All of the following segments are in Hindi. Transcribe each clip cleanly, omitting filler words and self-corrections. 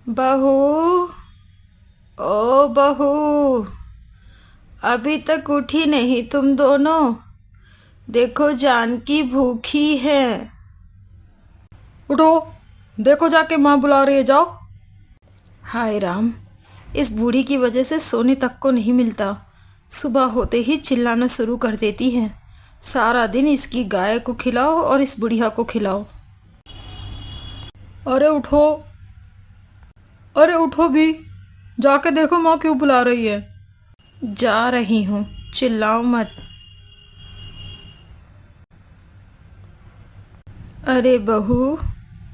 बहू, ओ बहू, अभी तक उठी नहीं तुम दोनों। देखो जानकी भूखी है। उठो, देखो जाके माँ बुला रही है, जाओ। हाय राम, इस बूढ़ी की वजह से सोने तक को नहीं मिलता। सुबह होते ही चिल्लाना शुरू कर देती है। सारा दिन इसकी गाय को खिलाओ और इस बुढ़िया को खिलाओ। अरे उठो, अरे उठो भी, जाके देखो माँ क्यों बुला रही है। जा रही हूँ, चिल्लाओ मत। अरे बहू,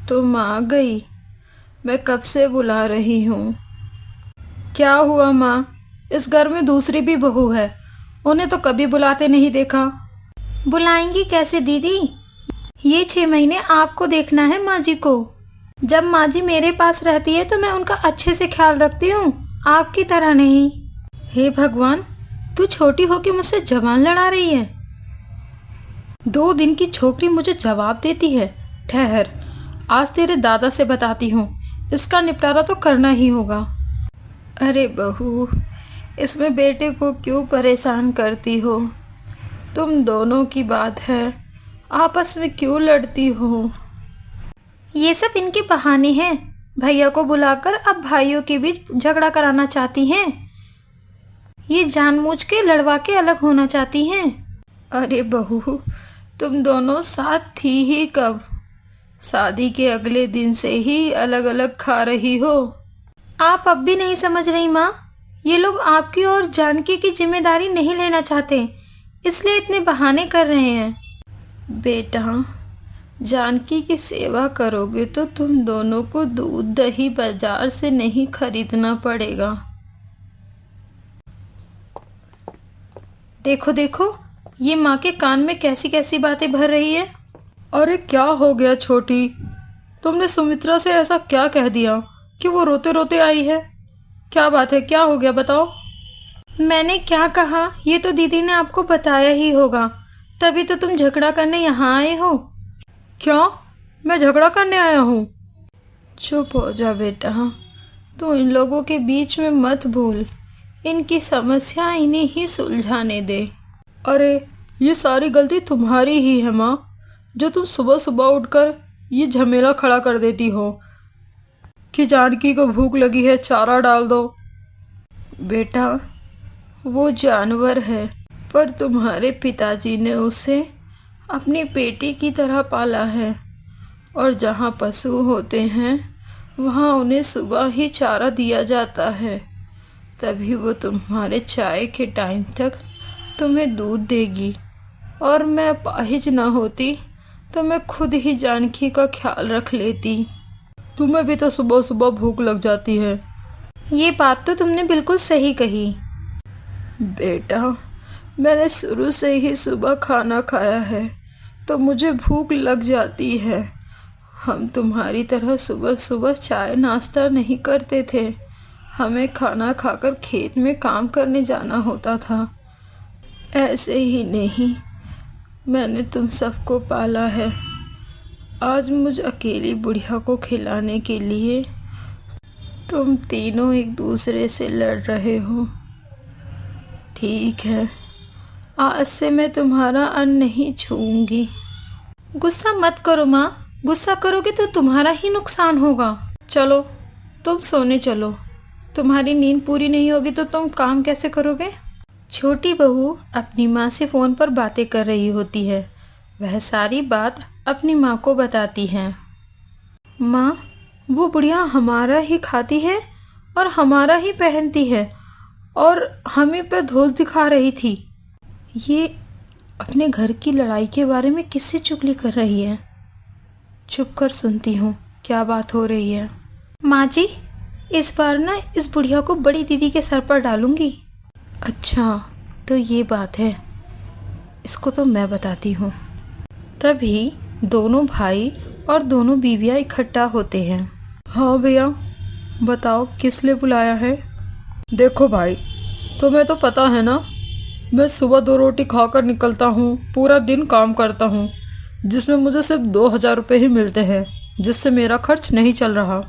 तुम आ गई। मैं कब से बुला रही हूँ। क्या हुआ माँ? इस घर में दूसरी भी बहू है, उन्हें तो कभी बुलाते नहीं देखा। बुलाएंगी कैसे दीदी? ये 6 महीने आपको देखना है माँ जी को। जब माँ जी मेरे पास रहती है तो मैं उनका अच्छे से ख्याल रखती हूँ, आपकी तरह नहीं। हे भगवान, तू छोटी होकर मुझसे जबान लड़ा रही है। 2 दिन की छोकरी मुझे जवाब देती है। ठहर, आज तेरे दादा से बताती हूँ, इसका निपटारा तो करना ही होगा। अरे बहू, इसमें बेटे को क्यों परेशान करती हो? तुम दोनों की बात है, आपस में क्यों लड़ती हो? ये सब इनके बहाने हैं। भैया को बुलाकर अब भाइयों के बीच झगड़ा कराना चाहती हैं। ये जानबूझ के लड़वा के अलग होना चाहती हैं। अरे बहू, तुम दोनों साथ थी ही कब? शादी के अगले दिन से ही अलग अलग खा रही हो। आप अब भी नहीं समझ रही माँ? ये लोग आपकी और जानकी की जिम्मेदारी नहीं लेना चाहते, इसलिए इतने बहाने कर रहे हैं। बेटा, जानकी की सेवा करोगे तो तुम दोनों को दूध दही बाजार से नहीं खरीदना पड़ेगा। देखो देखो, ये माँ के कान में कैसी कैसी बातें भर रही है। अरे क्या हो गया छोटी, तुमने सुमित्रा से ऐसा क्या कह दिया कि वो रोते रोते आई है? क्या बात है, क्या हो गया, बताओ। मैंने क्या कहा ये तो दीदी ने आपको बताया ही होगा, तभी तो तुम झगड़ा करने यहाँ आए हो। क्या? मैं झगड़ा करने आया हूँ? चुप हो जा बेटा, तू इन लोगों के बीच में मत भूल। इनकी समस्या इन्हें ही सुलझाने दे। अरे ये सारी गलती तुम्हारी ही है माँ, जो तुम सुबह सुबह उठकर ये झमेला खड़ा कर देती हो कि जानकी को भूख लगी है, चारा डाल दो। बेटा, वो जानवर है, पर तुम्हारे पिताजी ने उसे अपनी बेटी की तरह पाला है। और जहाँ पशु होते हैं वहाँ उन्हें सुबह ही चारा दिया जाता है, तभी वो तुम्हारे चाय के टाइम तक तुम्हें दूध देगी। और मैं अपाहिज ना होती तो मैं खुद ही जानकी का ख्याल रख लेती। तुम्हें भी तो सुबह सुबह भूख लग जाती है। ये बात तो तुमने बिल्कुल सही कही। बेटा, मैंने शुरू से ही सुबह खाना खाया है तो मुझे भूख लग जाती है। हम तुम्हारी तरह सुबह सुबह चाय नाश्ता नहीं करते थे, हमें खाना खाकर खेत में काम करने जाना होता था। ऐसे ही नहीं, मैंने तुम सबको पाला है। आज मुझ अकेली बुढ़िया को खिलाने के लिए तुम तीनों एक दूसरे से लड़ रहे हो। ठीक है, आज से मैं तुम्हारा अन्न नहीं छूऊंगी। गुस्सा मत करो माँ, गुस्सा करोगे तो तुम्हारा ही नुकसान होगा। चलो, तुम सोने चलो। तुम्हारी नींद पूरी नहीं होगी तो तुम काम कैसे करोगे? छोटी बहू अपनी माँ से फ़ोन पर बातें कर रही होती है। वह सारी बात अपनी माँ को बताती है। माँ, वो बुढ़िया हमारा ही खाती है और हमारा ही पहनती है और हमें पर धोस दिखा रही थी। ये अपने घर की लड़ाई के बारे में किससे चुगली कर रही है? चुप कर सुनती हूँ क्या बात हो रही है। माँ जी, इस बार ना इस बुढ़िया को बड़ी दीदी के सर पर डालूंगी। अच्छा, तो ये बात है, इसको तो मैं बताती हूँ। तभी दोनों भाई और दोनों बीवियाँ इकट्ठा होते हैं। हाँ भैया, बताओ किस लिए बुलाया है? देखो भाई, तुम्हें तो पता है ना, मैं सुबह 2 रोटी खाकर निकलता हूँ, पूरा दिन काम करता हूँ, जिसमें मुझे सिर्फ 2000 रुपये ही मिलते हैं, जिससे मेरा खर्च नहीं चल रहा।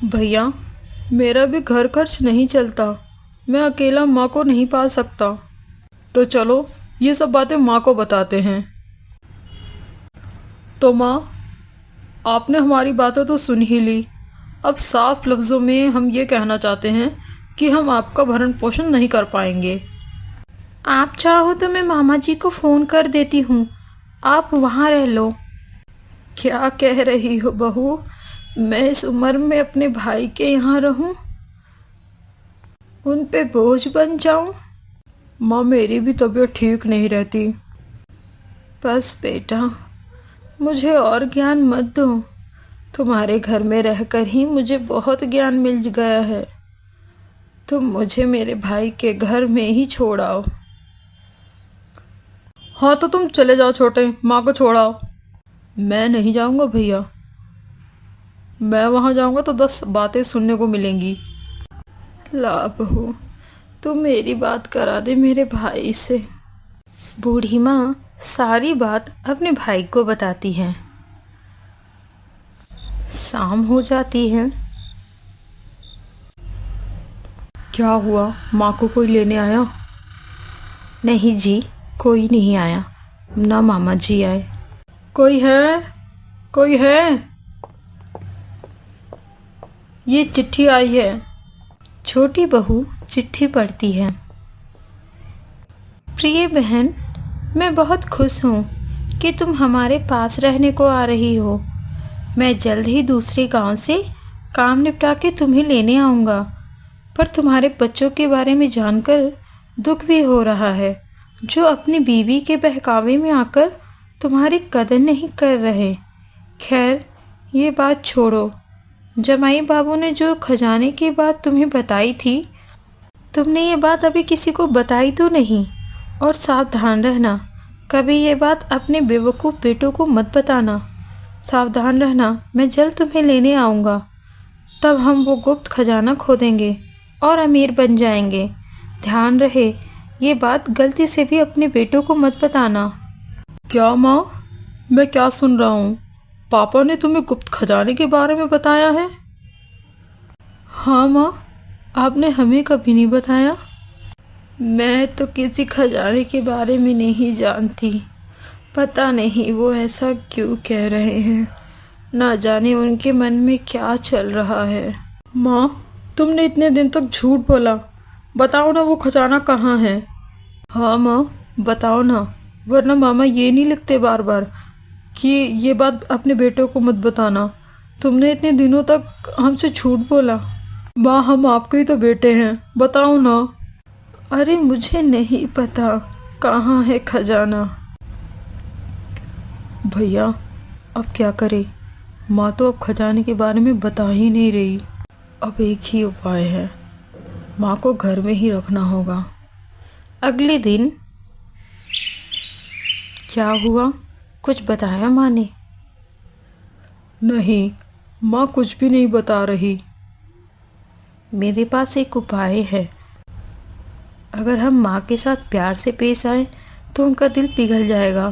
भैया, मेरा भी घर खर्च नहीं चलता, मैं अकेला माँ को नहीं पाल सकता। तो चलो ये सब बातें माँ को बताते हैं। तो माँ, आपने हमारी बातें तो सुन ही ली। अब साफ लफ्ज़ों में हम ये कहना चाहते हैं कि हम आपका भरण पोषण नहीं कर पाएंगे। आप चाहो तो मैं मामा जी को फ़ोन कर देती हूँ, आप वहाँ रह लो। क्या कह रही हो बहू? मैं इस उम्र में अपने भाई के यहाँ रहूं, उन पे बोझ बन जाऊं? माँ, मेरी भी तबीयत ठीक नहीं रहती। बस बेटा, मुझे और ज्ञान मत दो। तुम्हारे घर में रहकर ही मुझे बहुत ज्ञान मिल गया है। तुम मुझे मेरे भाई के घर में ही छोड़ आओ। हाँ तो तुम चले जाओ छोटे, माँ को छोड़ाओ। मैं नहीं जाऊंगा भैया, मैं वहाँ जाऊंगा तो 10 बातें सुनने को मिलेंगी। ला बहू, तुम मेरी बात करा दे मेरे भाई से। बूढ़ी माँ सारी बात अपने भाई को बताती है। शाम हो जाती है। क्या हुआ, माँ को कोई लेने आया? नहीं जी, कोई नहीं आया, ना मामा जी आए। कोई है? कोई है? ये चिट्ठी आई है। छोटी बहू चिट्ठी पढ़ती है। प्रिय बहन, मैं बहुत खुश हूँ कि तुम हमारे पास रहने को आ रही हो। मैं जल्द ही दूसरे गांव से काम निपटा के तुम्हें लेने आऊँगा। पर तुम्हारे बच्चों के बारे में जानकर दुख भी हो रहा है, जो अपनी बीवी के बहकावे में आकर तुम्हारी कदर नहीं कर रहे। खैर, ये बात छोड़ो। जमाई बाबू ने जो खजाने की बात तुम्हें बताई थी, तुमने ये बात अभी किसी को बताई तो नहीं? और सावधान रहना, कभी ये बात अपने बेवकूफ़ बेटों को मत बताना। सावधान रहना, मैं जल्द तुम्हें लेने आऊँगा। तब हम वो गुप्त खजाना खोदेंगे और अमीर बन जाएंगे। ध्यान रहे, ये बात गलती से भी अपने बेटों को मत बताना। क्या माँ, मैं क्या सुन रहा हूँ? पापा ने तुम्हें गुप्त खजाने के बारे में बताया है? हाँ माँ, आपने हमें कभी नहीं बताया। मैं तो किसी खजाने के बारे में नहीं जानती। पता नहीं वो ऐसा क्यों कह रहे हैं, ना जाने उनके मन में क्या चल रहा है। माँ, तुमने इतने दिन तक झूठ बोला, बताओ ना वो खजाना कहाँ है? हाँ माँ, बताओ ना, वरना मामा ये नहीं लिखते बार बार कि ये बात अपने बेटों को मत बताना। तुमने इतने दिनों तक हमसे झूठ बोला। माँ, हम आपके ही तो बेटे हैं, बताओ ना। अरे मुझे नहीं पता कहाँ है खजाना। भैया, अब क्या करें? माँ तो अब खजाने के बारे में बता ही नहीं रही। अब एक ही उपाय है, माँ को घर में ही रखना होगा। अगले दिन क्या हुआ, कुछ बताया माँ ने? नहीं, माँ कुछ भी नहीं बता रही। मेरे पास एक उपाय है। अगर हम माँ के साथ प्यार से पेश आए तो उनका दिल पिघल जाएगा।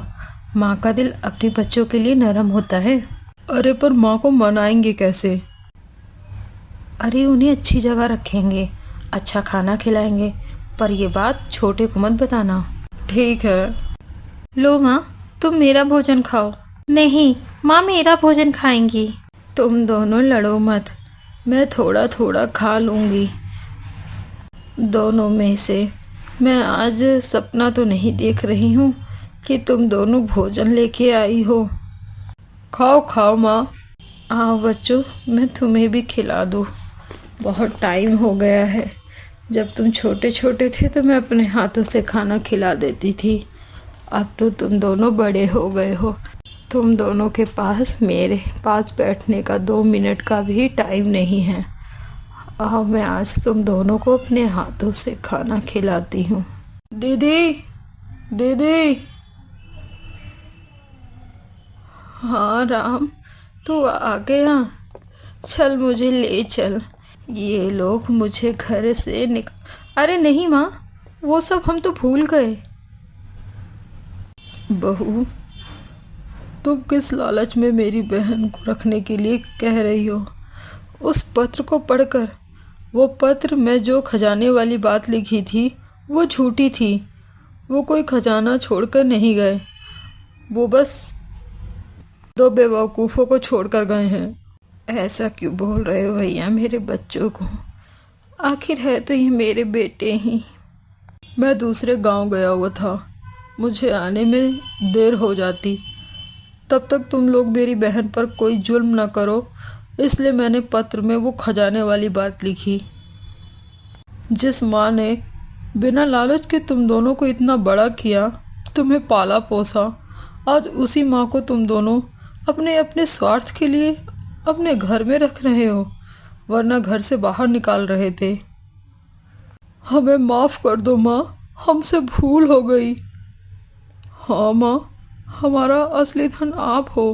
माँ का दिल अपने बच्चों के लिए नरम होता है। अरे पर माँ को मनाएंगे कैसे? अरे उन्हें अच्छी जगह रखेंगे, अच्छा खाना खिलाएंगे, पर ये बात छोटे को मत बताना। ठीक है। लो माँ, तुम मेरा भोजन खाओ। नहीं, माँ मेरा भोजन खाएंगी। तुम दोनों लड़ो मत, मैं थोड़ा थोड़ा खा लूँगी दोनों में से। मैं आज सपना तो नहीं देख रही हूँ कि तुम दोनों भोजन लेके आई हो। खाओ खाओ माँ। आओ बच्चों, मैं तुम्हें भी खिला दूँ। बहुत टाइम हो गया है। जब तुम छोटे छोटे थे तो मैं अपने हाथों से खाना खिला देती थी। अब तो तुम दोनों बड़े हो गए हो, तुम दोनों के पास मेरे पास बैठने का 2 मिनट का भी टाइम नहीं है। आओ, मैं आज तुम दोनों को अपने हाथों से खाना खिलाती हूँ। दीदी, दीदी। हाँ राम, तू आ गया? चल मुझे ले चल। ये लोग मुझे घर से अरे नहीं माँ, वो सब हम तो भूल गए। बहू, तुम किस लालच में मेरी बहन को रखने के लिए कह रही हो? उस पत्र को पढ़कर वो पत्र में जो खजाने वाली बात लिखी थी वो झूठी थी। वो कोई खजाना छोड़कर नहीं गए, वो बस दो बेवकूफ़ों को छोड़कर गए हैं। ऐसा क्यों बोल रहे हो भैया मेरे बच्चों को? आखिर है तो ये मेरे बेटे ही। मैं दूसरे गांव गया हुआ था, मुझे आने में देर हो जाती। तब तक तुम लोग मेरी बहन पर कोई जुल्म न करो, इसलिए मैंने पत्र में वो खजाने वाली बात लिखी। जिस माँ ने बिना लालच के तुम दोनों को इतना बड़ा किया, तुम्हें पाला पोसा, आज उसी माँ को तुम दोनों अपने अपने स्वार्थ के लिए अपने घर में रख रहे हो, वरना घर से बाहर निकाल रहे थे। हमें माफ़ कर दो माँ, हमसे भूल हो गई। हाँ माँ, हमारा असली धन आप हो।